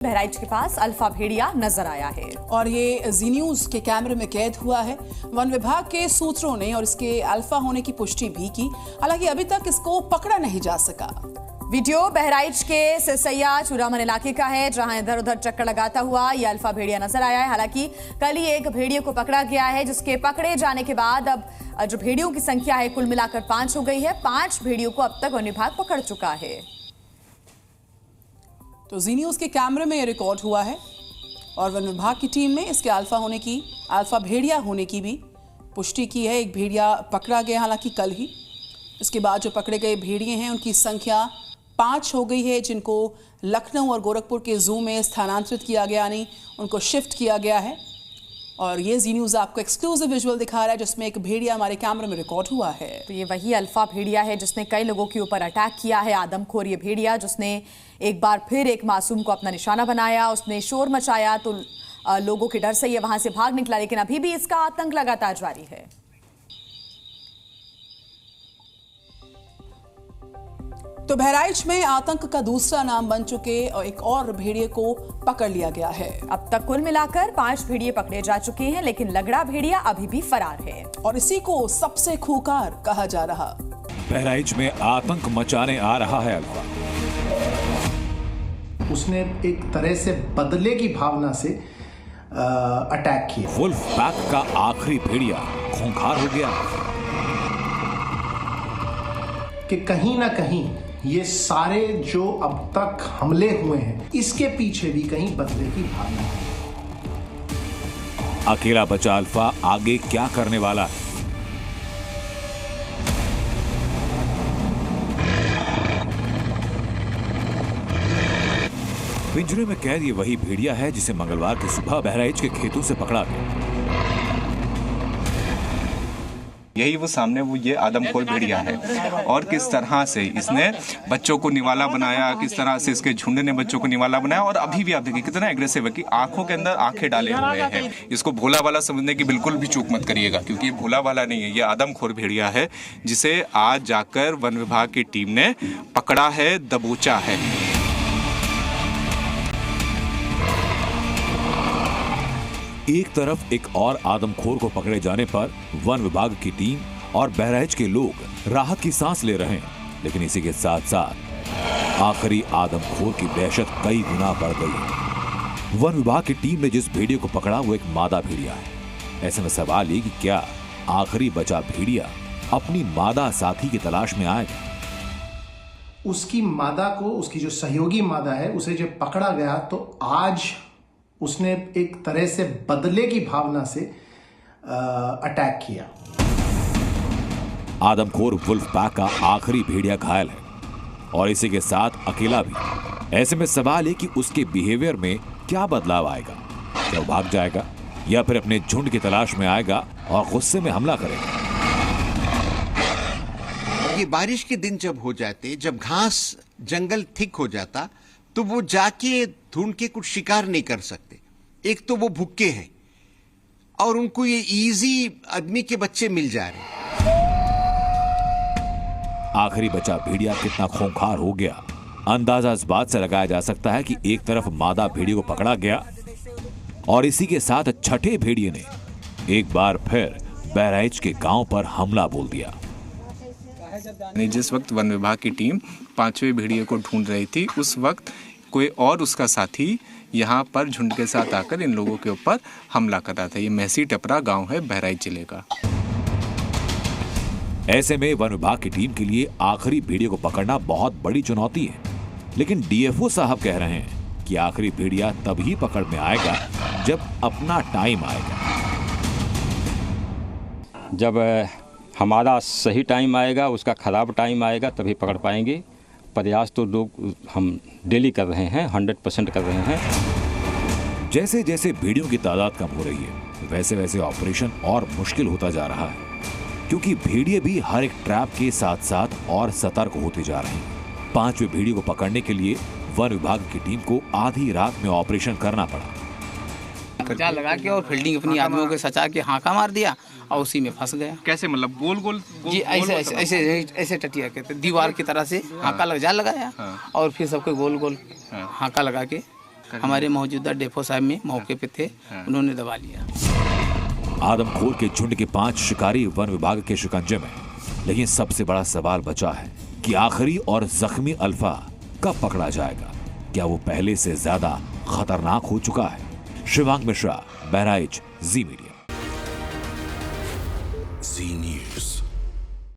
बहराइच के पास अल्फा भेड़िया नजर आया है और ये जी न्यूज के कैमरे में कैद हुआ है। वन विभाग के सूत्रों ने और इसके अल्फा होने की पुष्टि भी की, हालांकि अभी तक इसको पकड़ा नहीं जा सका। वीडियो बहराइच के सिसैया चूरामन इलाके का है, जहां इधर उधर चक्कर लगाता हुआ ये अल्फा भेड़िया नजर आया है। हालांकि कल ही एक भेड़िए को पकड़ा गया है, जिसके पकड़े जाने के बाद अब जो भेड़ियों की संख्या है कुल मिलाकर 5 हो गई है। 5 भेड़ियों को अब तक वन विभाग पकड़ चुका है। तो जी न्यूज के कैमरे में ये रिकॉर्ड हुआ है और वन विभाग की टीम ने इसके अल्फा भेड़िया होने की भी पुष्टि की है। एक भेड़िया पकड़ा गया, हालांकि कल ही। इसके बाद जो पकड़े गए भेड़िए हैं उनकी संख्या 5 हो गई है, जिनको लखनऊ और गोरखपुर के जू में स्थानांतरित किया गया, यानी उनको शिफ्ट किया गया है। और ये जी न्यूज आपको एक्सक्लूसिव विजुअल दिखा रहा है, जिसमें एक भेड़िया हमारे कैमरे में रिकॉर्ड हुआ है। तो ये वही अल्फा भेड़िया है जिसने कई लोगों के ऊपर अटैक किया है। आदमखोर ये भेड़िया जिसने एक बार फिर एक मासूम को अपना निशाना बनाया, उसने शोर मचाया तो लोगों के डर से ये वहां से भाग निकला, लेकिन अभी भी इसका आतंक लगातार जारी है। तो बहराइच में आतंक का दूसरा नाम बन चुके और एक और भेड़िए को पकड़ लिया गया है। अब तक कुल मिलाकर 5 भेड़िए पकड़े जा चुके हैं, लेकिन लगड़ा भेड़िया अभी भी फरार है और इसी को सबसे खूंखार कहा जा रहा। बहराइच में आतंक मचाने आ रहा है अल्फा। उसने एक तरह से बदले की भावना से अटैक किया। वुल्फ पैक का आखिरी भेड़िया खूंखार हो गया कि कहीं ना कहीं ये सारे जो अब तक हमले हुए हैं, इसके पीछे भी कहीं बदले की भावना है। अकेला बचा अल्फा आगे क्या करने वाला है? पिंजरे में कैद ये वही भेड़िया है जिसे मंगलवार की सुबह बहराइच के खेतों से पकड़ा गया। यही वो सामने वो ये आदमखोर भेड़िया है और किस तरह से इसने बच्चों को निवाला बनाया, किस तरह से इसके झुंड ने बच्चों को निवाला बनाया। और अभी भी आप देखिए कितना एग्रेसिव है कि आंखों के अंदर आंखें डाले हुए हैं। इसको भोला वाला समझने की बिल्कुल भी चूक मत करिएगा, क्योंकि ये भोला वाला नहीं है, ये आदमखोर भेड़िया है जिसे आज जाकर वन विभाग की टीम ने पकड़ा है, दबोचा है। एक तरफ एक और आदमखोर को पकड़े जाने पर वन विभाग की टीम और बहराइच के लोग राहत की सांस ले रहे हैं, लेकिन इसी के साथ साथ आखिरी आदमखोर की दहशत कई गुना बढ़ गई है। वन विभाग की टीम ने जिस भेड़िए को पकड़ा वो एक मादा भेड़िया है। ऐसे में सवाल ये कि क्या आखिरी बचा भेड़िया अपनी मादा साथी की तलाश में आएगा? उसकी मादा को, उसकी जो सहयोगी मादा है, उसे जब पकड़ा गया तो आज उसने एक तरह से बदले की भावना से अटैक किया। आदमखोर वुल्फ पैक का आखिरी भेड़िया घायल है और इसी के साथ अकेला भी। ऐसे में सवाल है कि उसके बिहेवियर में क्या बदलाव आएगा? क्या वो भाग जाएगा या फिर अपने झुंड की तलाश में आएगा और गुस्से में हमला करेगा? ये बारिश के दिन जब हो जाते, जब घास जंगल थिक हो जाता, तो वो जाके ढूंढ के कुछ शिकार नहीं कर सकते। एक तो वो भूखे हैं और उनको ये इजी आदमी के बच्चे मिल जा रहे। आखिरी बचा भेड़िया कितना खूंखार हो गया, अंदाजा इस बात से लगाया जा सकता है कि एक तरफ मादा भेड़िए को पकड़ा गया और इसी के साथ छठे भेड़िए ने एक बार फिर बहराइच के गांव पर हमला बोल दिया। जिस वक्त वन विभाग की टीम 5वें भेड़िए को ढूंढ रही थी, उस वक्त कोई और उसका साथी यहाँ पर झुंड के साथ आकर इन लोगों के ऊपर हमला कर रहा था। ये महसी टपरा गांव है बहराइच जिले का। ऐसे में वन विभाग की टीम के लिए आखिरी भेड़िए को पकड़ना बहुत बड़ी चुनौती है, लेकिन डीएफओ साहब कह रहे हैं कि आखिरी भेड़िया तभी पकड़ में आएगा जब अपना टाइम आएगा। जब हमारा सही टाइम आएगा, उसका खराब टाइम आएगा, तभी पकड़ पाएंगे। प्रयास तो लोग हम डेली कर रहे हैं, 100% कर रहे हैं। जैसे जैसे भेड़ियों की तादाद कम हो रही है, वैसे वैसे ऑपरेशन और मुश्किल होता जा रहा है, क्योंकि भेड़िए भी हर एक ट्रैप के साथ साथ और सतर्क होते जा रहे हैं। 5वें भेड़िए को पकड़ने के लिए वन विभाग की टीम को आधी रात में ऑपरेशन करना पड़ा। जाल लगा के और फील्डिंग अपनी आदमियों के सचा के हाका मार दिया और उसी में फंस गया। कैसे, मतलब गोल गोल जी ऐसे ऐसे ऐसे ऐसे टटिया के दीवार की तरह से हाका लग जाल लगाया और फिर सबके गोल गोल हाका लगा के हमारे मौजूदा डेपो साहब में मौके पे थे, उन्होंने दबा लिया। आदमखोर के झुंड के 5 शिकारी वन विभाग के शिकंजे में, लेकिन सबसे बड़ा सवाल बचा है कि आखिरी और जख्मी अल्फा कब पकड़ा जाएगा। क्या वो पहले से ज्यादा खतरनाक हो चुका है? शिवांग मिश्रा, बहराइच, जी मीडिया।